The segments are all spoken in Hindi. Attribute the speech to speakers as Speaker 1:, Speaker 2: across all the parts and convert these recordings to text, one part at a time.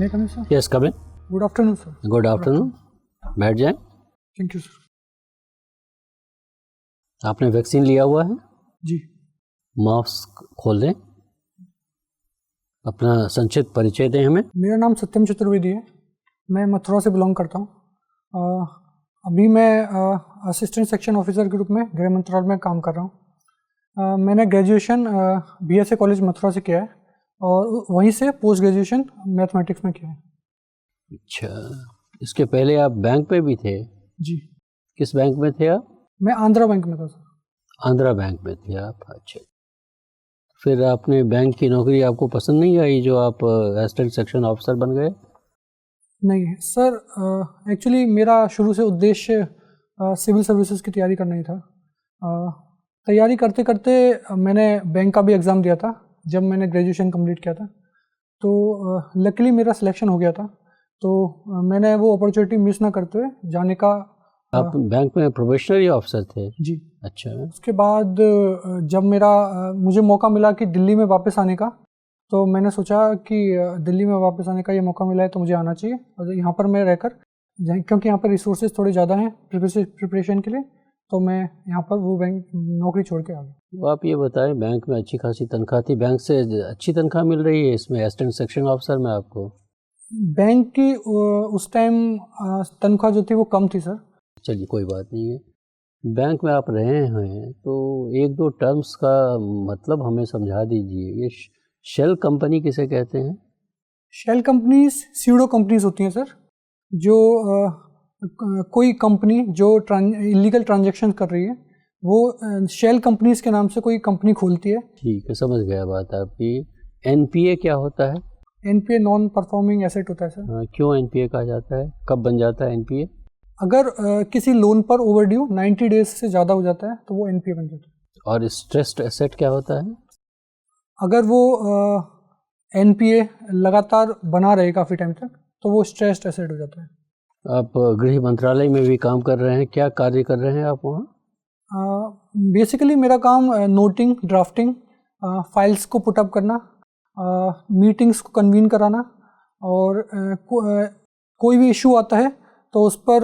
Speaker 1: May I come in, sir?
Speaker 2: Yes, come in.
Speaker 1: Good afternoon, sir.
Speaker 2: Good afternoon. बैठ जाएं.
Speaker 1: Thank you, sir.
Speaker 2: आपने वैक्सीन लिया हुआ है?
Speaker 1: जी.
Speaker 2: मास्क खोल दें. अपना संक्षिप्त परिचय दें हमें.
Speaker 1: मेरा नाम सत्यम चतुर्वेदी है. मैं मथुरा से बिलोंग करता हूँ. अभी मैं असिस्टेंट सेक्शन ऑफिसर के रूप में गृह मंत्रालय में काम कर रहा हूँ. मैंने ग्रेजुएशन BSA कॉलेज मथुरा से किया है और वहीं से पोस्ट ग्रेजुएशन मैथमेटिक्स में किया है. अच्छा,
Speaker 2: इसके पहले आप बैंक पे भी थे?
Speaker 1: जी.
Speaker 2: किस बैंक में थे आप?
Speaker 1: मैं आंध्रा बैंक में था सर.
Speaker 2: आंध्रा बैंक में थे आप. अच्छा, फिर आपने बैंक की नौकरी आपको पसंद नहीं आई जो आप असिस्टेंट सेक्शन ऑफिसर बन गए?
Speaker 1: नहीं सर, एक्चुअली मेरा शुरू से उद्देश्य सिविल सर्विसेज की तैयारी करना ही था. तैयारी करते करते मैंने बैंक का भी एग्ज़ाम दिया था जब मैंने ग्रेजुएशन कंप्लीट किया था. तो लकीली मेरा सिलेक्शन हो गया था. तो मैंने वो अपॉर्चुनिटी मिस ना करते हुए जाने का.
Speaker 2: आप बैंक में प्रोबेशनरी ऑफिसर थे?
Speaker 1: जी.
Speaker 2: अच्छा.
Speaker 1: उसके बाद जब मुझे मौका मिला कि दिल्ली में वापस आने का, तो मैंने सोचा कि दिल्ली में वापस आने का ये मौका मिला है तो मुझे आना चाहिए और यहाँ पर मैं रहकर, क्योंकि यहाँ पर रिसोर्सेज थोड़े ज़्यादा हैं प्रिपरेशन के लिए, तो मैं यहाँ पर वो बैंक नौकरी छोड़ के आ गया.
Speaker 2: तो आप ये बताएं, बैंक में अच्छी खासी तनख्वाह थी, बैंक से अच्छी तनख्वाह मिल रही है इसमें असिस्टेंट सेक्शन ऑफिसर में आपको?
Speaker 1: बैंक की उस टाइम तनख्वाह जो थी वो कम थी सर.
Speaker 2: चलिए कोई बात नहीं है. बैंक में आप रहे हैं तो एक दो टर्म्स का मतलब हमें समझा दीजिए. ये शेल कंपनी किसे कहते हैं?
Speaker 1: शेल कंपनीज स्यूडो कंपनीज होती हैं सर, जो कोई कंपनी जो इलीगल ट्रांजैक्शन कर रही है वो शेल कंपनीज के नाम से कोई कंपनी खोलती है.
Speaker 2: ठीक है, समझ गया बात आपकी. NPA क्या होता है?
Speaker 1: NPA नॉन परफॉर्मिंग एसेट होता है सर.
Speaker 2: क्यों NPA कहा जाता है? कब बन जाता है NPA?
Speaker 1: अगर किसी लोन पर ओवरड्यू 90 डेज से ज़्यादा हो जाता है तो वो NPA बन जाता है.
Speaker 2: और स्ट्रेस्ड एसेट क्या होता है?
Speaker 1: अगर वो NPA लगातार बना रहे काफ़ी टाइम तक तो वो स्ट्रेस्ड एसेट हो जाता है.
Speaker 2: आप गृह मंत्रालय में भी काम कर रहे हैं, क्या कार्य कर रहे हैं आप वहाँ?
Speaker 1: बेसिकली मेरा काम नोटिंग, ड्राफ्टिंग, फाइल्स को पुटअप करना, मीटिंग्स को कन्वीन कराना और कोई भी इशू आता है तो उस पर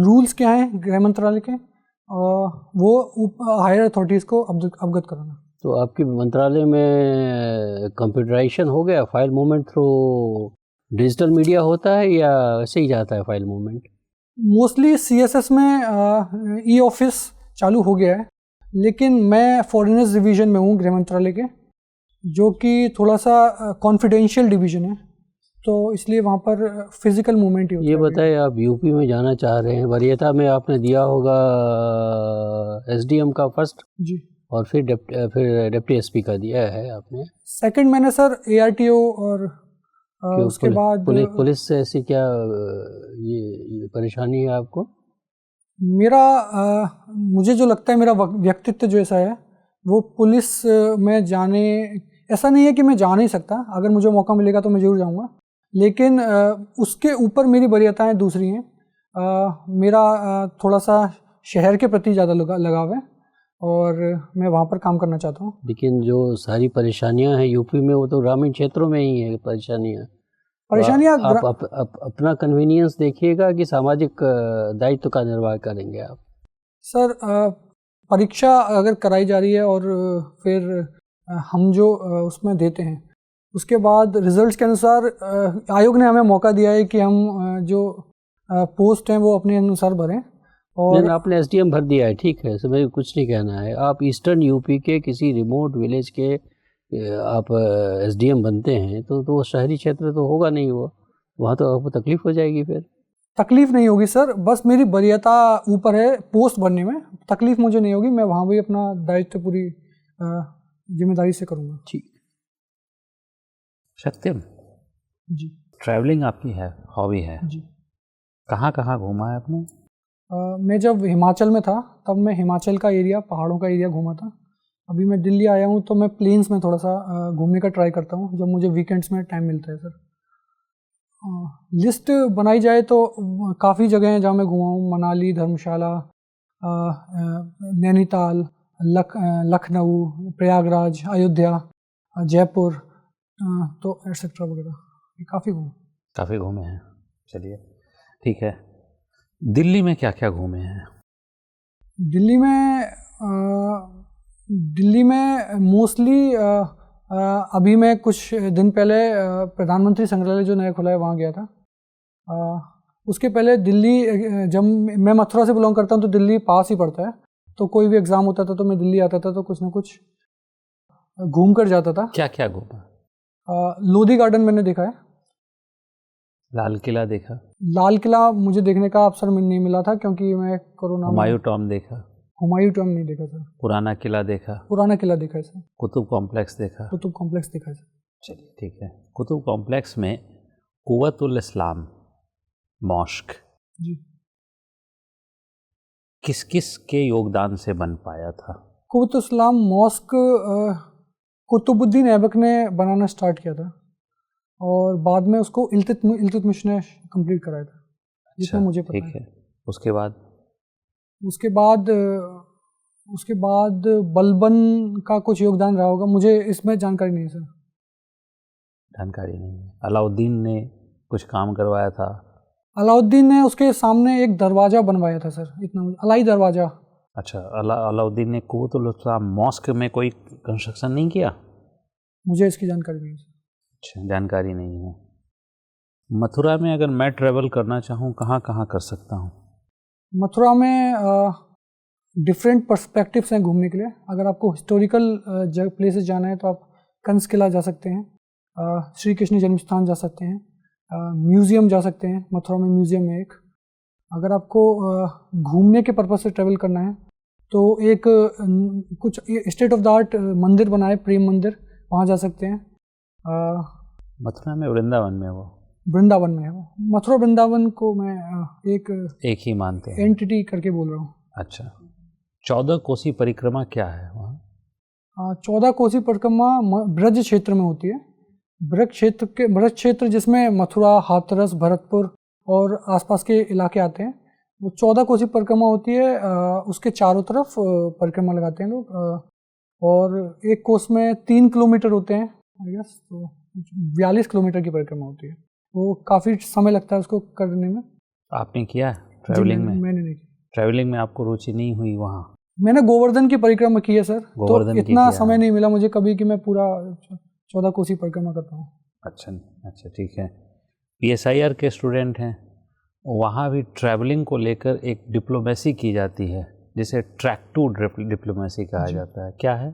Speaker 1: रूल्स क्या हैं गृह मंत्रालय के, वो हायर अथॉरिटीज़ को अवगत कराना.
Speaker 2: तो आपके मंत्रालय में कंप्यूटराइजेशन हो गया? File movement through digital media होता है या ऐसे ही जाता है फाइल मूवमेंट?
Speaker 1: मोस्टली CSS में E-ऑफिस चालू हो गया है, लेकिन मैं फॉरेनर्स डिवीज़न में हूँ गृह मंत्रालय के, जो कि थोड़ा सा कॉन्फिडेंशियल डिवीज़न है, तो इसलिए वहाँ पर फिजिकल मूवमेंट ही होता है.
Speaker 2: ये बताइए, आप यूपी में जाना चाह रहे हैं, वरीयता में आपने दिया होगा SDM का फर्स्ट
Speaker 1: जी, और
Speaker 2: फिर डिप्टी SP का दिया है आपने.
Speaker 1: सेकंड मैंने सर ARTO और उसके बाद
Speaker 2: पुलिस से ऐसी क्या ये परेशानी है आपको?
Speaker 1: मुझे जो लगता है मेरा व्यक्तित्व जो ऐसा है, वो पुलिस में जाने, ऐसा नहीं है कि मैं जा नहीं सकता, अगर मुझे मौका मिलेगा तो मैं ज़रूर जाऊंगा, लेकिन उसके ऊपर मेरी वरीयताएं दूसरी हैं. मेरा थोड़ा सा शहर के प्रति ज़्यादा लगाव है और मैं वहाँ पर काम करना चाहता हूँ.
Speaker 2: लेकिन जो सारी परेशानियाँ हैं यूपी में वो तो ग्रामीण क्षेत्रों में ही है परेशानियाँ. आप अपना कन्वीनियंस देखिएगा कि सामाजिक दायित्व का निर्वाह करेंगे आप?
Speaker 1: सर, परीक्षा अगर कराई जा रही है और फिर हम जो उसमें देते हैं, उसके बाद रिजल्ट्स के अनुसार आयोग ने हमें मौका दिया है कि हम जो पोस्ट हैं वो अपने अनुसार भरें. और
Speaker 2: आपने SDM भर दिया है, ठीक है, मुझे कुछ नहीं कहना है. आप ईस्टर्न यूपी के किसी रिमोट विलेज के आप SDM बनते हैं तो शहरी क्षेत्र तो होगा नहीं, वो वहाँ तो आपको तकलीफ हो जाएगी. फिर
Speaker 1: तकलीफ नहीं होगी सर, बस मेरी वरीयता ऊपर है पोस्ट बनने में, तकलीफ मुझे नहीं होगी. मैं वहाँ भी अपना दायित्व पूरी जिम्मेदारी से करूँगा.
Speaker 2: ठीक.
Speaker 3: सत्यम
Speaker 1: जी,
Speaker 3: ट्रैवलिंग आपकी है, हॉबी है
Speaker 1: जी.
Speaker 3: कहाँ कहाँ घूमा है आपने?
Speaker 1: मैं जब हिमाचल में था तब मैं हिमाचल का एरिया, पहाड़ों का एरिया घूमा था. अभी मैं दिल्ली आया हूँ तो मैं प्लेन्स में थोड़ा सा घूमने का ट्राई करता हूँ जब मुझे वीकेंड्स में टाइम मिलता है सर. लिस्ट बनाई जाए तो काफ़ी जगह हैं जहाँ मैं घूमा हूँ. मनाली, धर्मशाला, नैनीताल, लखनऊ, प्रयागराज, अयोध्या, जयपुर, तो एटसेट्रा वगैरह. काफ़ी घूमे।
Speaker 3: काफ़ी घूमे हैं, चलिए ठीक है। दिल्ली में क्या क्या घूमे हैं?
Speaker 1: दिल्ली में मोस्टली अभी मैं कुछ दिन पहले प्रधानमंत्री संग्रहालय जो नया खुला है वहाँ गया था। उसके पहले दिल्ली, जब मैं मथुरा से बिलोंग करता हूँ तो दिल्ली पास ही पड़ता है, तो कोई भी एग्ज़ाम होता था तो मैं दिल्ली आता था, तो कुछ ना कुछ घूम कर जाता था।
Speaker 3: क्या क्या घूमा?
Speaker 1: लोधी गार्डन मैंने देखा है।
Speaker 3: लाल किला देखा?
Speaker 1: लाल किला मुझे देखने का अवसर नहीं मिला था क्योंकि मैं कोरोना में।
Speaker 3: हुमायूं टॉम देखा?
Speaker 1: हुमायूं टॉम नहीं देखा सर।
Speaker 3: पुराना किला देखा?
Speaker 1: पुराना किला देखा है सर।
Speaker 3: कुतुब कॉम्प्लेक्स देखा?
Speaker 1: कुतुब कॉम्प्लेक्स देखा है सर।
Speaker 3: चलिए ठीक है। कुतुब कॉम्प्लेक्स में कुव्वतुल इस्लाम मॉस्क
Speaker 1: जी।
Speaker 3: किस किस के योगदान से बन पाया था?
Speaker 1: कुतुब इस्लाम मॉस्क कुतुबुद्दीन ऐबक ने बनाना स्टार्ट किया था और बाद में उसको इल्तुतमिश ने कंप्लीट कराया था, जिसमें मुझे पता
Speaker 3: ठीक है। उसके बाद बलबन का कुछ योगदान रहा होगा, मुझे इसमें जानकारी नहीं है सर। जानकारी नहीं है। अलाउद्दीन ने कुछ काम करवाया था?
Speaker 1: अलाउद्दीन ने उसके सामने एक दरवाज़ा बनवाया था सर, इतना अलाई दरवाज़ा।
Speaker 3: अच्छा, अलाउद्दीन ने कुव्वतुल इस्लाम मॉस्क में कोई कंस्ट्रक्शन नहीं किया?
Speaker 1: मुझे इसकी जानकारी नहीं है सर।
Speaker 3: अच्छा, जानकारी नहीं है। मथुरा में अगर मैं ट्रैवल करना चाहूँ कहाँ कहाँ कर सकता हूँ?
Speaker 1: मथुरा में डिफरेंट पर्सपेक्टिव्स हैं घूमने के लिए। अगर आपको हिस्टोरिकल प्लेसेस जाना है तो आप कंस किला जा सकते हैं, श्री कृष्ण जन्म स्थान जा सकते हैं, म्यूज़ियम जा सकते हैं। मथुरा में म्यूज़ियम है एक। अगर आपको घूमने के पर्पज़ से ट्रैवल करना है तो एक कुछ स्टेट ऑफ द आर्ट मंदिर बना है, प्रेम मंदिर, वहाँ जा सकते हैं।
Speaker 3: मथुरा में वृंदावन में वो?
Speaker 1: वृंदावन में है वो। मथुरा वृंदावन को मैं
Speaker 3: एक ही मानते हैं,
Speaker 1: एंटिटी करके बोल रहा हूँ।
Speaker 3: अच्छा। 14 कोसी परिक्रमा क्या है वहाँ?
Speaker 1: 14 कोसी परिक्रमा ब्रज क्षेत्र में होती है। ब्रज क्षेत्र जिसमें मथुरा, हाथरस, भरतपुर और आसपास के इलाके आते हैं, वो 14 कोसी परिक्रमा होती है। उसके चारों तरफ परिक्रमा लगाते हैं लोग, और एक कोस में 3 किलोमीटर होते हैं आई गेस, तो 42 किलोमीटर की परिक्रमा होती है। वो काफ़ी समय लगता है उसको करने में।
Speaker 3: आपने किया है ट्रैवलिंग में?
Speaker 1: मैंने नहीं किया।
Speaker 3: ट्रैवलिंग में आपको रुचि नहीं हुई वहाँ?
Speaker 1: मैंने गोवर्धन की परिक्रमा की है सर, तो इतना समय नहीं मिला मुझे कभी कि मैं पूरा 14 कोसी परिक्रमा कर पाऊँ।
Speaker 3: अच्छा ठीक है। PSIR के स्टूडेंट हैं, वहाँ भी ट्रैवलिंग को लेकर एक डिप्लोमेसी की जाती है जिसे ट्रैक टू डिप्लोमेसी कहा जाता है, क्या है?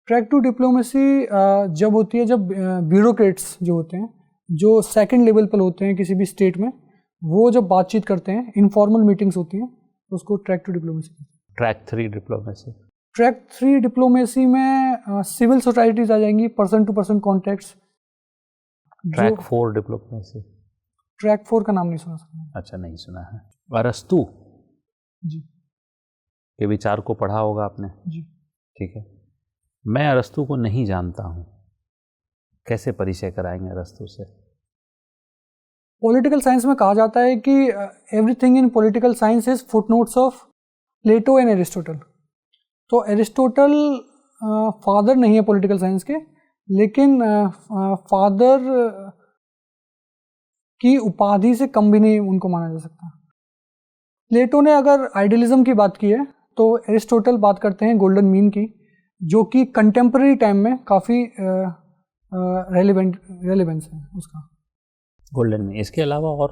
Speaker 1: ट्रैक टू डिप्लोमेसी जब होती है, जब ब्यूरोक्रेट्स जो होते हैं, जो सेकंड लेवल पर होते हैं किसी भी स्टेट में, वो जब बातचीत करते हैं, इनफॉर्मल मीटिंग्स होती हैं, तो उसको ट्रैक टू डिप्लोमेसी कहते हैं।
Speaker 3: Track 3 diplomacy?
Speaker 1: ट्रैक 3 डिप्लोमेसी में सिविल सोसाइटीज आ जाएंगी, person to person contacts.
Speaker 3: Track 4 diplomacy?
Speaker 1: Track 4 का नाम नहीं सुना सर।
Speaker 3: अच्छा, नहीं सुना है। अरस्तु
Speaker 1: जी
Speaker 3: के विचार को पढ़ा होगा आपने?
Speaker 1: जी।
Speaker 3: ठीक है। मैं अरस्तु को नहीं जानता हूँ, कैसे परिचय कराएंगे अरस्तु से?
Speaker 1: पॉलिटिकल साइंस में कहा जाता है कि everything in political science is footnotes of Plato and Aristotle. तो एरिस्टोटल फादर नहीं है पॉलिटिकल साइंस के, लेकिन फादर की उपाधि से कम भी नहीं उनको माना जा सकता। प्लेटो ने अगर आइडियलिज्म की बात की है तो एरिस्टोटल बात करते हैं गोल्डन मीन की, जो कि कंटेम्प्रेरी टाइम में काफ़ी रेलेवेंस है उसका।
Speaker 3: Golden mean. इसके अलावा और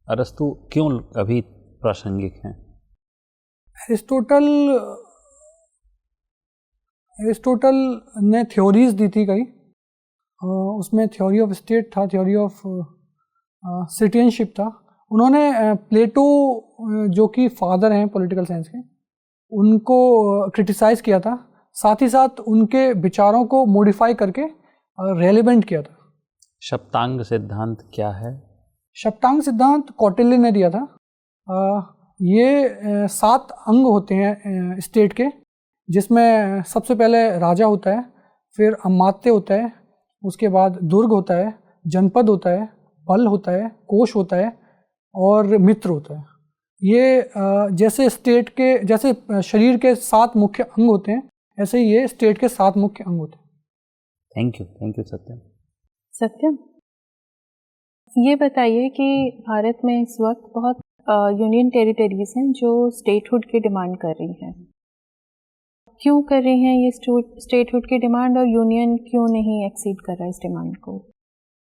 Speaker 3: अरस्तु क्यों अभी प्रासंगिक हैं?
Speaker 1: एरिस्टोटल ने थ्योरीज दी थी कई, उसमें थ्योरी ऑफ स्टेट था, थ्योरी ऑफ सिटीजनशिप था। उन्होंने प्लेटो जो कि फादर हैं पॉलिटिकल साइंस के, उनको क्रिटिसाइज़ किया था, साथ ही साथ उनके विचारों को मॉडिफाई करके रेलेवेंट किया था।
Speaker 3: सप्तांग सिद्धांत क्या है?
Speaker 1: सप्तांग सिद्धांत कौटिल्य ने दिया था। ये 7 अंग होते हैं स्टेट के, जिसमें सबसे पहले राजा होता है, फिर अमात्य होता है, उसके बाद दुर्ग होता है, जनपद होता है, बल होता है, कोश होता है और मित्र होता है। ये जैसे स्टेट के, जैसे शरीर के 7 मुख्य अंग होते हैं, ऐसे ही ये स्टेट के 7 मुख्य अंग होते हैं।
Speaker 3: थैंक यू सत्यम।
Speaker 4: सत्यम। ये बताइए कि भारत में इस वक्त बहुत यूनियन टेरिटरीज हैं जो स्टेटहुड की डिमांड कर रही हैं। क्यों कर रही हैं ये स्टेटहुड की डिमांड, और यूनियन क्यों नहीं एक्सीड कर रहा है इस डिमांड को?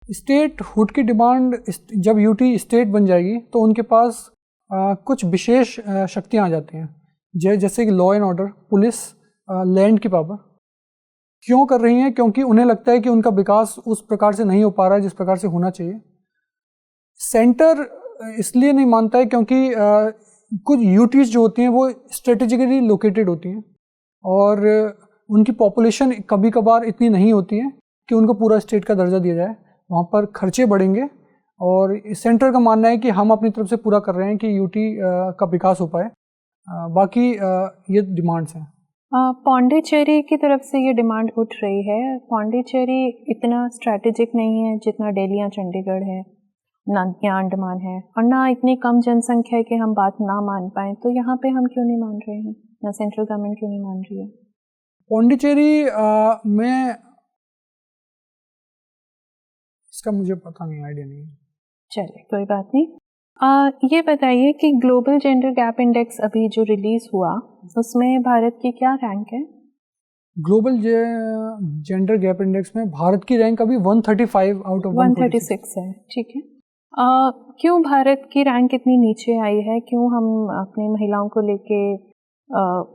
Speaker 1: स्टेटहुड की डिमांड, जब यूटी स्टेट बन जाएगी तो उनके पास कुछ विशेष शक्तियाँ आ जाती हैं, जैसे कि law and order, police, land की पावर। क्यों कर रही हैं? क्योंकि उन्हें लगता है कि उनका विकास उस प्रकार से नहीं हो पा रहा है जिस प्रकार से होना चाहिए। सेंटर इसलिए नहीं मानता है क्योंकि कुछ यूटीज जो होती हैं वो स्ट्रेटेजिकली लोकेटेड होती हैं और उनकी पॉपुलेशन कभी कभार इतनी नहीं होती है कि उनको पूरा स्टेट का दर्जा दिया जाए। वहाँ पर खर्चे बढ़ेंगे और सेंटर का मानना है कि हम अपनी तरफ से पूरा कर रहे हैं कि यूटी का विकास हो पाए। बाकी ये डिमांड्स हैं।
Speaker 4: पौंडीचेरी की तरफ से ये डिमांड उठ रही है। पौंडीचेरी इतना स्ट्रैटेजिक नहीं है जितना दिल्ली या चंडीगढ़ है, ना या अंडमान है, और ना इतनी कम जनसंख्या है कि हम बात ना मान पाएँ। तो यहाँ पे हम क्यों नहीं मान रहे हैं, या सेंट्रल गवर्नमेंट क्यों नहीं मान रही है?
Speaker 1: पौंडीचेरी में इसका मुझे पता नहीं, आइडिया नहीं है।
Speaker 4: चलिए कोई बात नहीं। ये बताइए कि ग्लोबल जेंडर गैप इंडेक्स अभी जो रिलीज हुआ उसमें भारत की क्या रैंक है?
Speaker 1: ग्लोबल जेंडर गैप इंडेक्स में भारत की रैंक अभी 135 आउट ऑफ
Speaker 4: 136 है। ठीक है। क्यों भारत की रैंक इतनी नीचे आई है? क्यों हम अपनी महिलाओं को लेके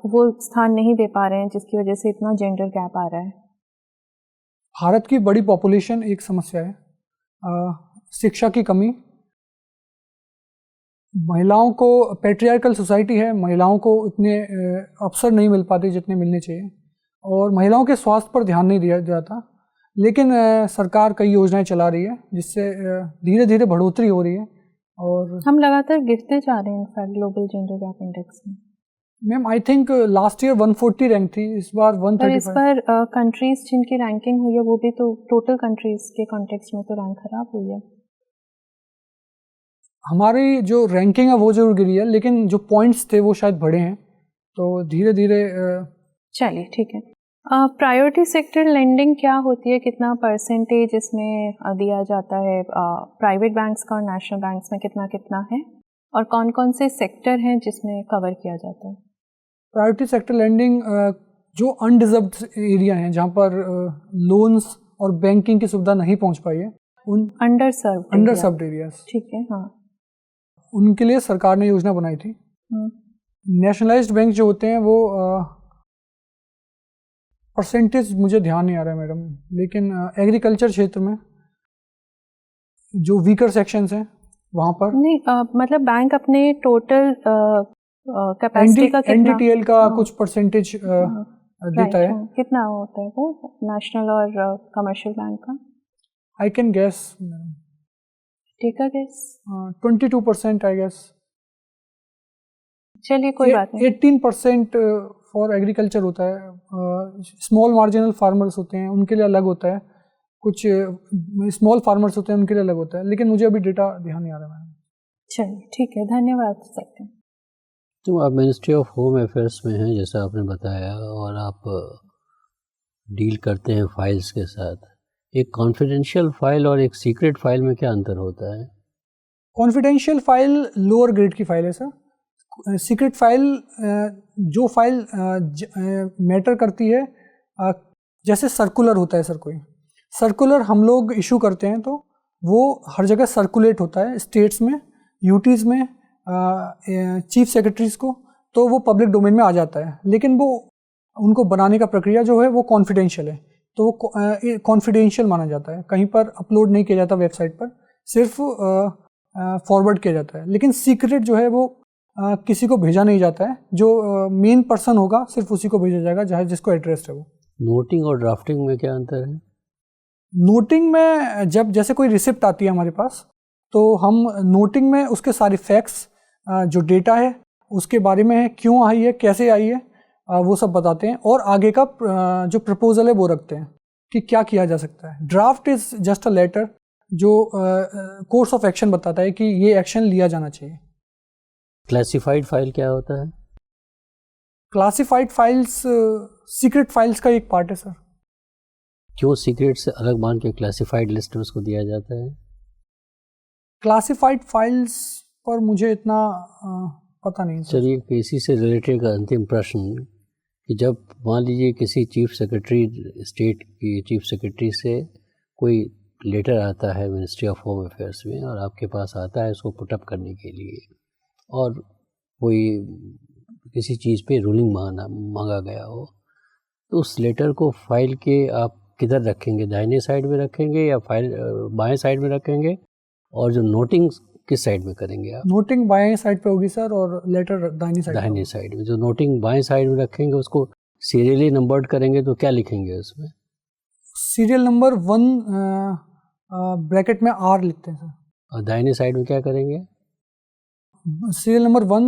Speaker 4: वो स्थान नहीं दे पा रहे हैं जिसकी वजह से इतना जेंडर गैप आ रहा है?
Speaker 1: भारत की बड़ी पॉपुलेशन एक समस्या है, शिक्षा की कमी, महिलाओं को पैट्रियार्कल सोसाइटी है, महिलाओं को इतने अवसर नहीं मिल पाते जितने मिलने चाहिए, और महिलाओं के स्वास्थ्य पर ध्यान नहीं दिया जाता। लेकिन सरकार कई योजनाएं चला रही है जिससे धीरे धीरे बढ़ोतरी हो रही है और
Speaker 4: हम लगातार गिरते जा रहे हैं in fact global gender gap index में।
Speaker 1: Ma'am I think last year 140 rank थी, इस बार 135।
Speaker 4: इस बार कंट्रीज जिनकी रैंकिंग हुई है वो भी तो टोटल कंट्रीज के कॉन्टेक्स्ट में तो रैंक खराब हुई है।
Speaker 1: हमारी जो रैंकिंग है वो जरूर गिरी है, लेकिन जो पॉइंट्स थे वो शायद बढ़े हैं, तो धीरे धीरे
Speaker 4: चलिए ठीक है। प्रायोरिटी सेक्टर लेंडिंग क्या होती है? कितना परसेंटेज इसमें दिया जाता है? प्राइवेट बैंक्स का और नेशनल बैंक्स में कितना कितना है, और कौन कौन से सेक्टर हैं जिसमें कवर किया जाता है?
Speaker 1: प्रायोरिटी सेक्टर लेंडिंग जो अनडिजर्व्ड एरिया हैं जहाँ पर लोन्स और बैंकिंग की सुविधा नहीं पहुँच पाई है, उन अंडरसर्व्ड एरियाज, ठीक
Speaker 4: है, हाँ,
Speaker 1: उनके लिए सरकार ने योजना बनाई थी। नेशनलाइज्ड बैंक जो होते हैं वो परसेंटेज मुझे ध्यान नहीं आ रहा है मैडम, लेकिन एग्रीकल्चर क्षेत्र में जो वीकर सेक्शंस हैं वहाँ पर
Speaker 4: नहीं, मतलब बैंक अपने टोटल कैपेसिटी का
Speaker 1: एनडीटीएल का कुछ परसेंटेज देता है।
Speaker 4: कितना होता है वो नेशनल और कमर्शियल बैंक का?
Speaker 1: I can guess,
Speaker 4: take a guess.
Speaker 1: 22% I guess.
Speaker 4: चलिए कोई बात नहीं।
Speaker 1: 18% फॉर एग्रीकल्चर होता है, स्मॉल मार्जिनल फार्मर्स होते हैं उनके लिए अलग होता है, कुछ स्मॉल फार्मर्स होते हैं उनके लिए अलग होता है, लेकिन मुझे अभी डेटा ध्यान नहीं आ रहा है।
Speaker 4: चलिए ठीक है, धन्यवाद सर।
Speaker 2: तो आप मिनिस्ट्री ऑफ होम अफेयर्स में हैं जैसा आपने बताया, और आप डील करते हैं फाइल्स के साथ। एक कॉन्फिडेंशियल फाइल और एक सीक्रेट फाइल में क्या अंतर होता है?
Speaker 1: कॉन्फिडेंशियल फाइल लोअर ग्रेड की फाइल है सर। सीक्रेट फाइल जो फाइल मैटर करती है, जैसे सर्कुलर होता है सर, कोई सर्कुलर हम लोग इशू करते हैं तो वो हर जगह सर्कुलेट होता है, स्टेट्स में, यूटीज़ में, चीफ सेक्रेटरीज को, तो वो पब्लिक डोमेन में आ जाता है। लेकिन वो उनको बनाने का प्रक्रिया जो है वो कॉन्फिडेंशियल है, तो वो कॉन्फिडेंशियल माना जाता है, कहीं पर अपलोड नहीं किया जाता वेबसाइट पर, सिर्फ फॉरवर्ड किया जाता है। लेकिन सीक्रेट जो है वो किसी को भेजा नहीं जाता है, जो मेन पर्सन होगा सिर्फ उसी को भेजा जाएगा चाहे जिसको एड्रेस है वो।
Speaker 2: नोटिंग और ड्राफ्टिंग में क्या अंतर है?
Speaker 1: नोटिंग में जब जैसे कोई रिसिप्ट आती है हमारे पास, तो हम नोटिंग में उसके सारे फैक्ट्स, जो डेटा है उसके बारे में है, क्यों आई है, कैसे आई है, वो सब बताते हैं, और आगे का जो प्रपोजल है वो रखते हैं कि क्या किया जा सकता है। Draft is just a letter जो कोर्स ऑफ एक्शन बताता है कि ये एक्शन लिया जाना चाहिए।
Speaker 2: क्लासिफाइड फाइल क्या होता है?
Speaker 1: क्लासिफाइड फाइल्स सीक्रेट फाइल्स का एक पार्ट है सर।
Speaker 2: क्यों सीक्रेट से अलग मान के क्लासिफाइड लिस्ट में उसको दिया जाता है?
Speaker 1: क्लासिफाइड फाइल्स पर मुझे इतना पता नहीं सर।
Speaker 2: चलिए, इसी से रिलेटेड का अंतिम प्रश्न कि जब मान लीजिए किसी चीफ सेक्रेटरी, स्टेट की चीफ सेक्रेटरी से कोई लेटर आता है मिनिस्ट्री ऑफ होम अफेयर्स में और आपके पास आता है उसको पुटअप करने के लिए, और कोई किसी चीज़ पे रूलिंग मांगा गया हो, तो उस लेटर को फाइल के आप किधर रखेंगे? दाहिने साइड में रखेंगे या फाइल बाएं साइड में रखेंगे? और जो नोटिंग किस साइड में करेंगे आप?
Speaker 1: नोटिंग बाएं साइड पे होगी सर और लेटर दाहिनी साइड।
Speaker 2: दाहिने साइड में। जो नोटिंग बाएं साइड में रखेंगे उसको सीरियली नंबर्ड करेंगे, तो क्या लिखेंगे उसमें?
Speaker 1: सीरियल नंबर 1 ब्रैकेट में R लिखते हैं सर।
Speaker 2: और दाहिने साइड में क्या करेंगे?
Speaker 1: सीरियल नंबर 1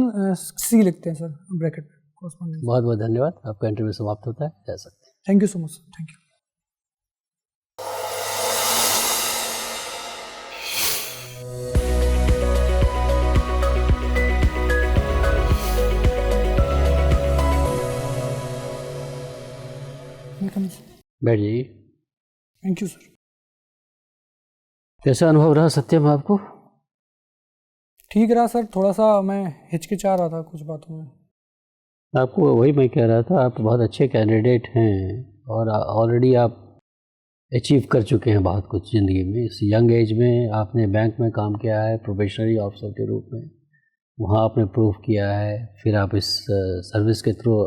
Speaker 1: C लिखते हैं सर ब्रैकेट में।
Speaker 2: बहुत बहुत धन्यवाद, आपका इंटरव्यू समाप्त होता है, जा सकते हैं।
Speaker 1: Thank you so much sir, thank you.
Speaker 2: बैठ जाइए।
Speaker 1: Thank you sir.
Speaker 2: कैसा अनुभव रहा सत्यम आपको?
Speaker 1: ठीक रहा सर, थोड़ा सा मैं हिचकिचा रहा था कुछ बातों में।
Speaker 2: आपको वही मैं कह रहा था, आप बहुत अच्छे कैंडिडेट हैं और ऑलरेडी आप अचीव कर चुके हैं बहुत कुछ ज़िंदगी में। इस यंग एज में आपने बैंक में काम किया है प्रोबेशनरी ऑफिसर के रूप में, वहाँ आपने प्रूव किया है। फिर आप इस सर्विस के थ्रू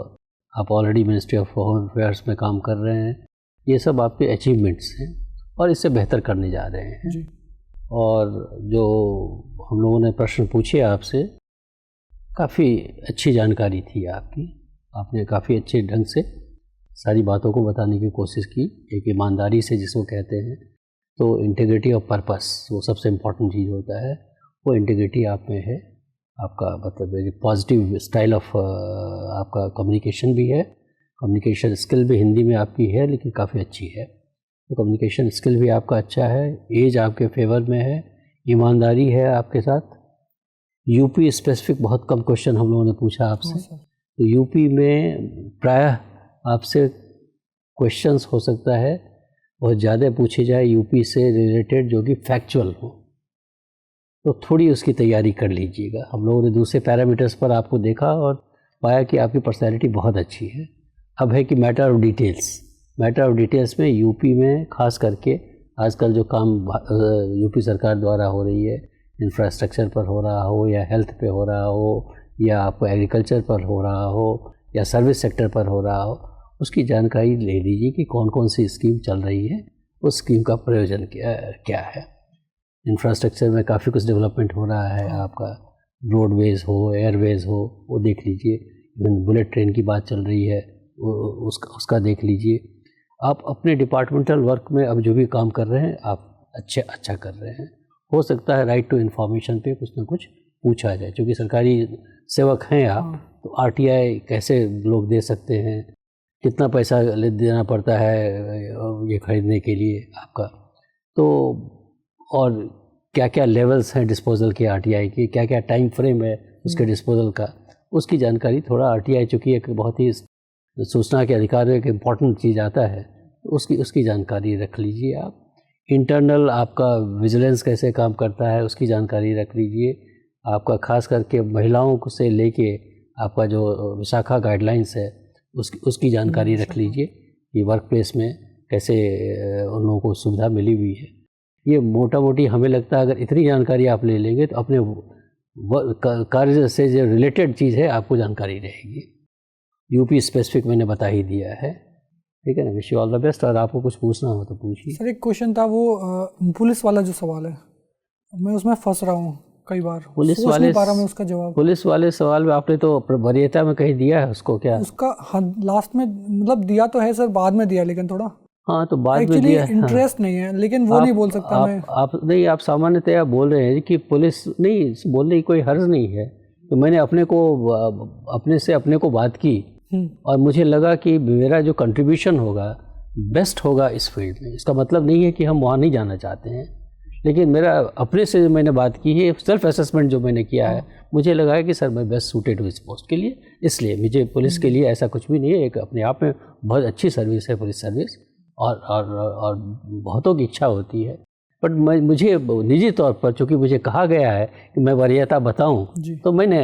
Speaker 2: आप already ministry of home affairs में काम कर रहे हैं। ये सब आपके अचीवमेंट्स हैं और इससे बेहतर करने जा रहे हैं
Speaker 1: जी।
Speaker 2: और जो हम लोगों ने प्रश्न पूछे आपसे, काफ़ी अच्छी जानकारी थी आपकी। आपने काफ़ी अच्छे ढंग से सारी बातों को बताने की कोशिश की, एक ईमानदारी से जिसको कहते हैं। तो इंटीग्रिटी ऑफ पर्पस वो सबसे इम्पोर्टेंट चीज़ होता है, वो इंटीग्रिटी आप में है। आपका मतलब पॉजिटिव स्टाइल ऑफ आपका कम्युनिकेशन भी है, कम्युनिकेशन स्किल भी हिंदी में आपकी है लेकिन काफ़ी अच्छी है। तो कम्युनिकेशन स्किल भी आपका अच्छा है, एज आपके फेवर में है, ईमानदारी है आपके साथ। यूपी स्पेसिफिक बहुत कम क्वेश्चन हम लोगों ने पूछा आपसे, तो यूपी में प्रायः आपसे क्वेश्चंस हो सकता है बहुत ज़्यादा पूछे जाए यूपी से रिलेटेड जो कि फैक्चुअल हो, तो थोड़ी उसकी तैयारी कर लीजिएगा। हम लोगों ने दूसरे पैरामीटर्स पर आपको देखा और पाया कि आपकी पर्सनैलिटी बहुत अच्छी है। अब है कि मैटर ऑफ डिटेल्स में यूपी में खास करके आजकल जो काम यूपी सरकार द्वारा हो रही है, इंफ्रास्ट्रक्चर पर हो रहा हो या हेल्थ पे हो रहा हो या आपको एग्रीकल्चर पर हो रहा हो या सर्विस सेक्टर पर हो रहा हो, उसकी जानकारी ले लीजिए कि कौन कौन सी स्कीम चल रही है, उस स्कीम का प्रयोजन क्या है। इंफ्रास्ट्रक्चर में काफ़ी कुछ डेवलपमेंट हो रहा है, आपका रोडवेज़ हो, एयरवेज़ हो, वो देख लीजिए। बुलेट ट्रेन की बात चल रही है, उसका देख लीजिए। आप अपने डिपार्टमेंटल वर्क में अब जो भी काम कर रहे हैं आप अच्छा कर रहे हैं। हो सकता है राइट टू इन्फॉर्मेशन पे कुछ ना कुछ पूछा जाए, क्योंकि सरकारी सेवक हैं आप, तो आरटीआई कैसे लोग दे सकते हैं, कितना पैसा देना पड़ता है ये खरीदने के लिए आपका, तो और क्या क्या लेवल्स हैं डिस्पोजल के आरटीआई की, क्या क्या टाइम फ्रेम है उसके डिस्पोजल का, उसकी जानकारी थोड़ा आरटीआई चूँकि एक बहुत ही सूचना के अधिकार में एक इम्पॉर्टेंट चीज़ आता है, तो उसकी जानकारी रख लीजिए आप। इंटरनल आपका विजिलेंस कैसे काम करता है उसकी जानकारी रख लीजिए। आपका खास करके महिलाओं को से लेके आपका जो विशाखा गाइडलाइंस है उसकी जानकारी रख लीजिए कि वर्क प्लेस में कैसे उन लोगों को सुविधा मिली हुई है। ये मोटा मोटी हमें लगता है अगर इतनी जानकारी आप ले लेंगे तो अपने कार्य से जो रिलेटेड चीज़ है आपको जानकारी रहेगी। यूपी स्पेसिफिक मैंने बता ही दिया है, ठीक है ना। Wish you all the best. और आपको कुछ पूछना हो तो पूछिए।
Speaker 1: सर एक क्वेश्चन था, वो पुलिस वाला जो सवाल है, मैं उसमें फंस रहा हूँ कई बार,
Speaker 2: पुलिस
Speaker 1: सोच
Speaker 2: वाले
Speaker 1: नहीं पा रहा मैं उसका जवाब।
Speaker 2: पुलिस वाले सवाल में आपने तो वरीयता में कहीं दिया है उसको क्या?
Speaker 1: उसका लास्ट में मतलब दिया तो है सर, बाद में दिया लेकिन थोड़ा
Speaker 2: हाँ तो बाद में
Speaker 1: एक्चुअली
Speaker 2: दिया
Speaker 1: इंटरेस्ट नहीं है, लेकिन वो नहीं बोल सकता मैं।
Speaker 2: आप नहीं, आप सामान्यतया बोल रहे हैं कि पुलिस नहीं, बोलने की कोई हर्ज नहीं है। तो मैंने अपने को बात की और मुझे लगा कि मेरा जो कंट्रीब्यूशन होगा बेस्ट होगा इस फील्ड में। इसका मतलब नहीं है कि हम वहाँ नहीं जाना चाहते हैं, लेकिन मेरा अपने से मैंने बात की है, सेल्फ असेसमेंट जो मैंने किया है, मुझे लगा है कि सर मैं बेस्ट सूटेड हूँ इस पोस्ट के लिए। इसलिए मुझे पुलिस के लिए ऐसा कुछ भी नहीं है, एक अपने आप में बहुत अच्छी सर्विस है पुलिस सर्विस, और बहुतों की इच्छा होती है बट मुझे निजी तौर पर चूँकि मुझे कहा गया है कि मैं वरीयता बताऊं, तो मैंने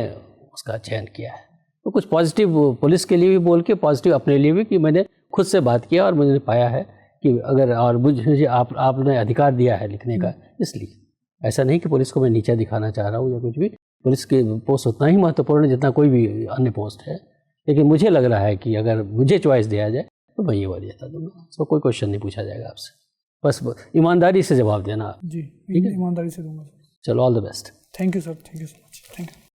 Speaker 2: उसका चयन किया है। तो कुछ पॉजिटिव पुलिस के लिए भी बोल के, पॉजिटिव अपने लिए भी, कि मैंने खुद से बात किया और मैंने पाया है कि अगर, और मुझे आपने अधिकार दिया है लिखने का, इसलिए ऐसा नहीं कि पुलिस को मैं नीचा दिखाना चाह रहा हूँ या कुछ भी। पुलिस की पोस्ट उतना ही महत्वपूर्ण है जितना कोई भी अन्य पोस्ट है, लेकिन मुझे लग रहा है कि अगर मुझे चॉइस दिया जाए तो मैं ये वरीयता दूंगा। उसको कोई क्वेश्चन नहीं पूछा जाएगा आपसे, बस ईमानदारी से जवाब देना।
Speaker 1: जी, ईमानदारी से दूंगा।
Speaker 2: चलो, all the best.
Speaker 1: Thank you sir, thank you so much, thank you.